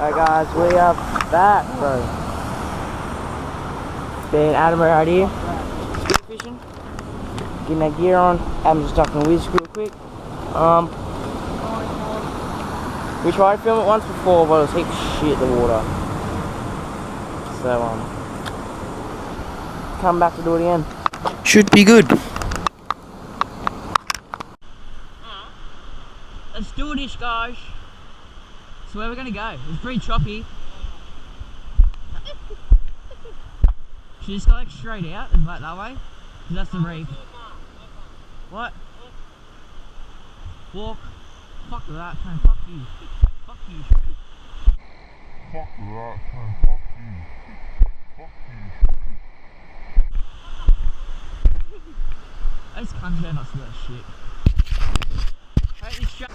Alright guys, we are back, bro. Been Adam right here, spearfishing, getting that gear on. Adam's just talking to Wiz real quick. We tried to film it once before, but it was heaps of shit in the water. So come back to do it again. Should be good. Let's do this, guys. So where we're gonna go? It's pretty choppy. Should we just go like straight out and like that way? Cause that's the reef. What? Walk. Fuck that, man. Fuck you. Fuck you. Fuck that, man. Fuck you. Fuck you. I just can't go nuts with that shit. Right, this shot.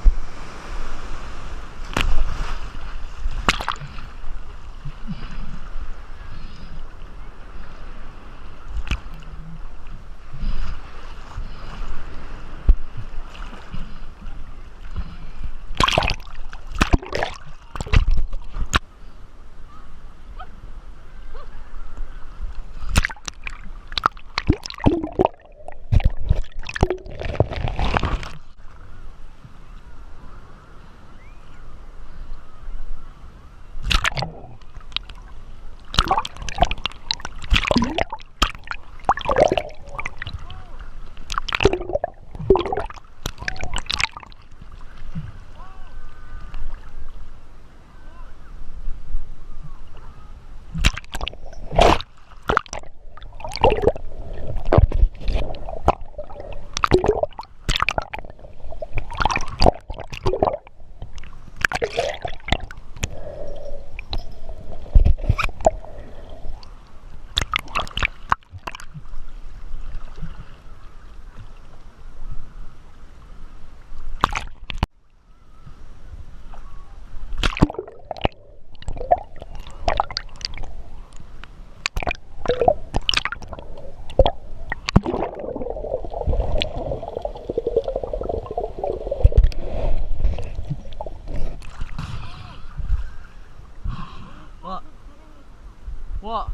What?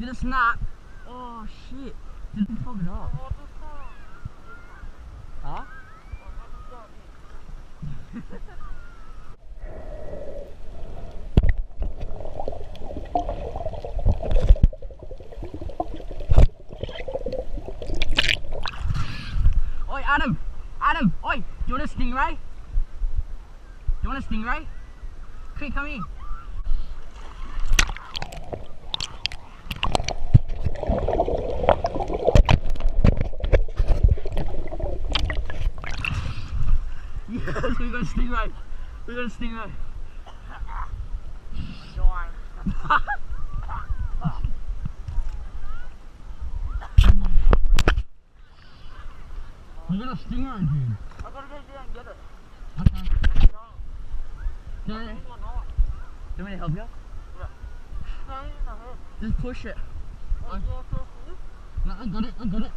Did it snap? Oh shit. Did it fog it up? Huh? Oi Adam! Adam! Oi! Do you want a stingray? Do you want a stingray? Quick, come here. Yes, we got a stingray. We got a stingray. We got a stingray, dude. I gotta go down and get it. Okay. Do you want me to help you? Yeah. Just push it. No, I got it, I got it.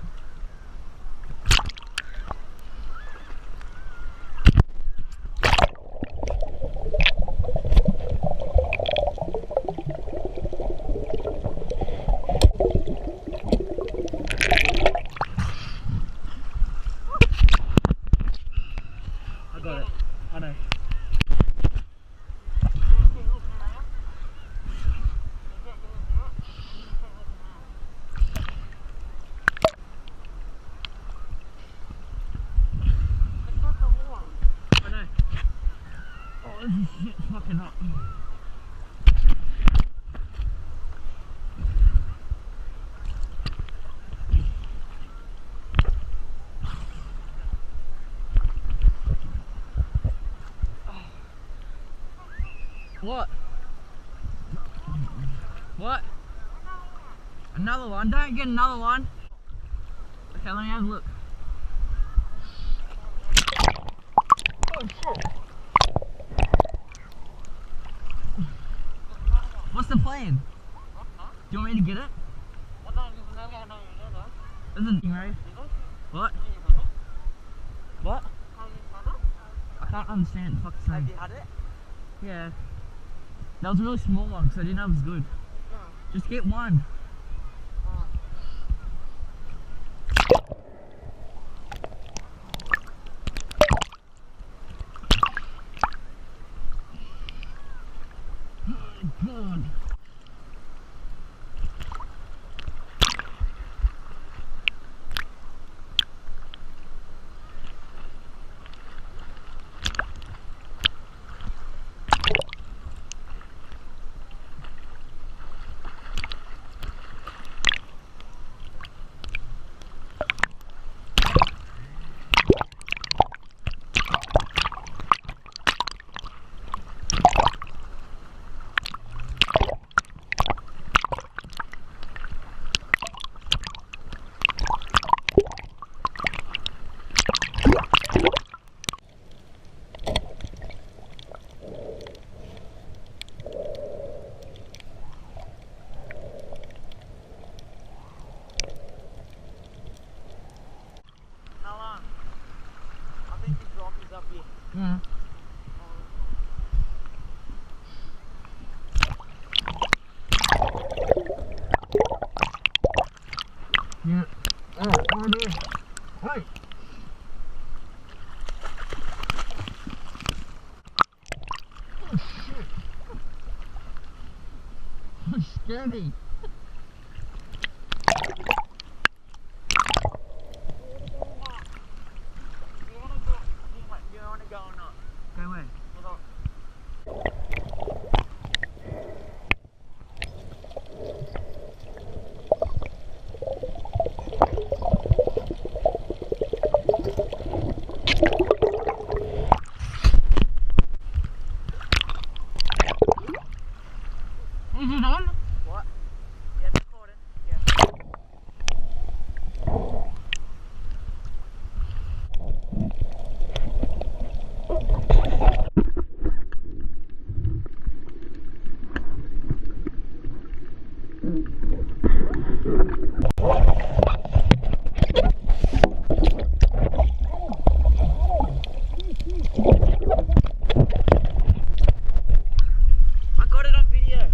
Got it. I know. I know. Oh, this is shit fucking up. What? What? Another one? Don't get another one. Okay, let me have a look. Oh shit. What's the plan? Do you want me to get it? Isn't it right? What? What? I can't understand the fucking thing. Have you had it? Yeah. That was a really small one because I didn't know it was good. Just get one. Oh God. Yeah. Yeah. Oh no. Hey. Oh shit. Oh, scary. You wanna go or not? Go where? Is it on? What? Yeah, it's recording. Yeah. I got it on video.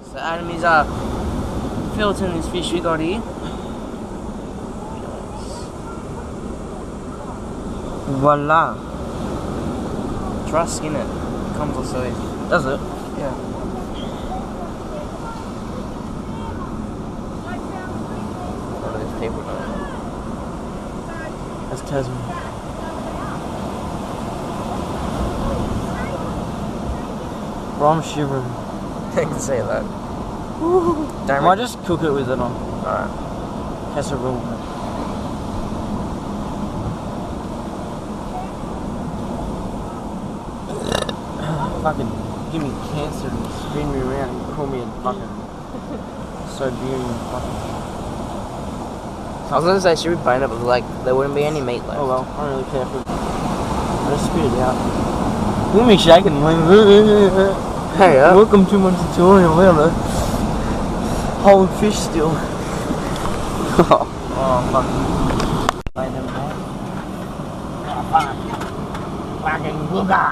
So Adam is filtering this fish we got here. Voila! Try skin it. Comes off so easy. Does it? Yeah. None of these people know. That's Tasman. Bro, I'm shivering. I can say that. I might just cook it with it on. Alright. Casserole. Fucking give me cancer and spin me around and call me a fucking Siberian fucking. I was gonna say should we bone it, but like there wouldn't be any meat left. Oh well, I don't really care if I just spit it out. Look at me shaking. Hey up. Welcome to my tutorial. Look at that. Whole fish still. Oh fuck. I never know. Oh fuck. Fucking booger.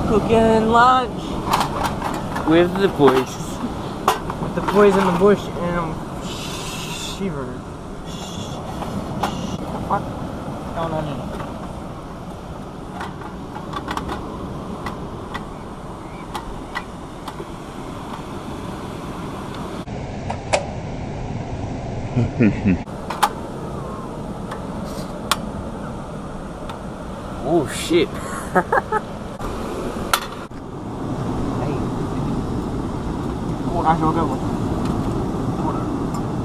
Cooking lunch with the boys. With the boys in the bush, and I'm shivering. What? What's going on here? Oh shit. I shall go with water.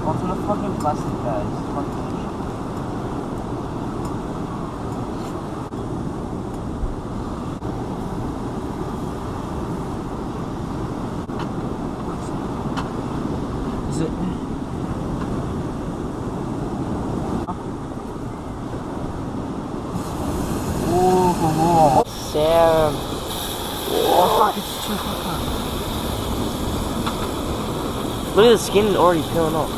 Onto the fucking plastic bags. Fucking shit. Is it? Oh, Sam. Oh fuck, it's too fucking. Look at the skin already peeling off.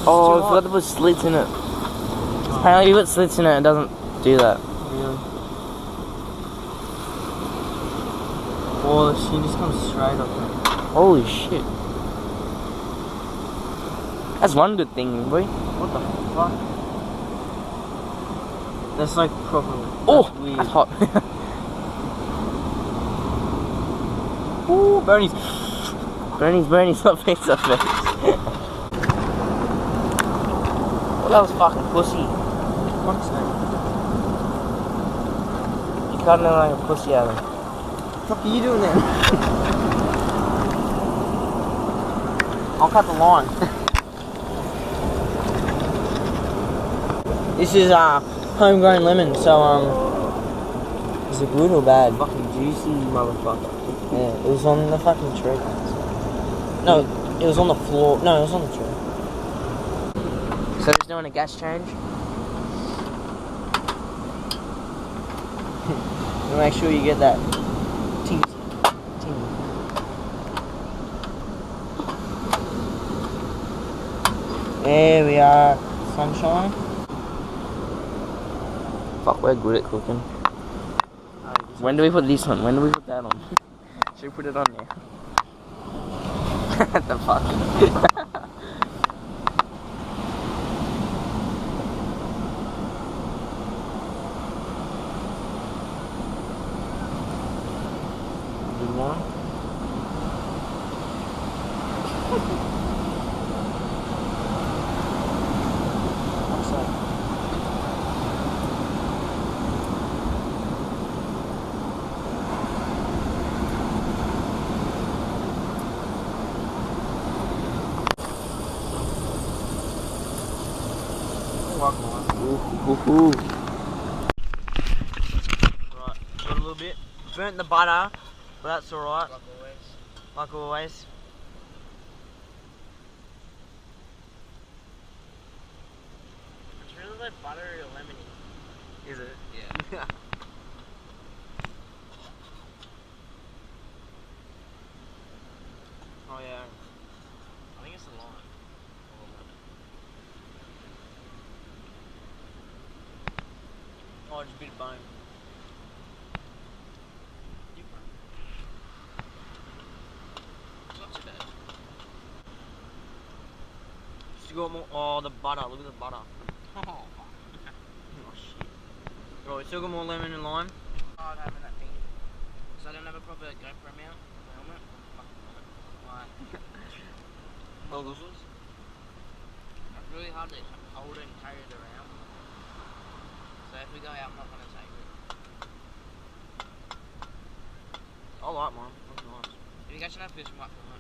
Oh, I forgot to put slits in it. Apparently, if you put slits in it, it doesn't do that. Really? Oh, the skin just comes straight off it. Holy shit. That's one good thing, boy. What the fuck? That's like proper. Oh, that's weird. That's hot. Ooh, Bernie's. Bernie's not face up face. Well, that was fucking pussy. What's that? You cutting it like a pussy out of him. What the fuck are you doing there? I'll cut the line. This is homegrown lemon, so is it good or bad? Fucking juicy motherfucker. Yeah, it was on the fucking tree. No, it was on the floor. No, it was on the tree. So he's doing a gas change. You make sure you get that ting. There we are, sunshine. Fuck, we're good at cooking. When do we put this on? When do we put that on? Should we put it on there? What the fuck? Good one. What's that? Ooh. Right, got a little bit. Burnt the butter, but that's alright. Like always. It's really like buttery or lemony. Is it? Yeah. Oh yeah. I think it's the lime. Oh, just a bit of bone. It's not too bad. Just got more. Oh, the butter. Look at the butter. Oh, fuck. Oh, shit. Right, we still got more lemon and lime. Hard having that thing. So I don't have a proper GoPro mount. Helmet. Why? Goggles. It's really hard to hold it and carry it around. So if we go out, I'm not going to take it. I like mine. That's nice. If you guys should have fish, might come on.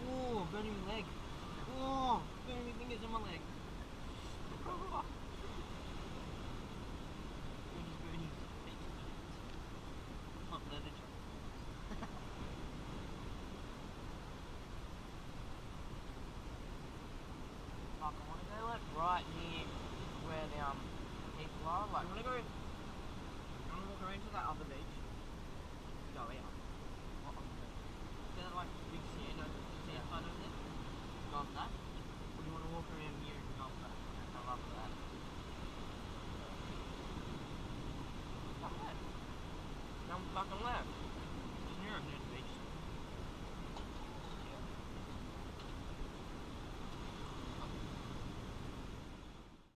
Oh, burning my leg. Oh, burning my fingers on my leg. that other beach. Go out.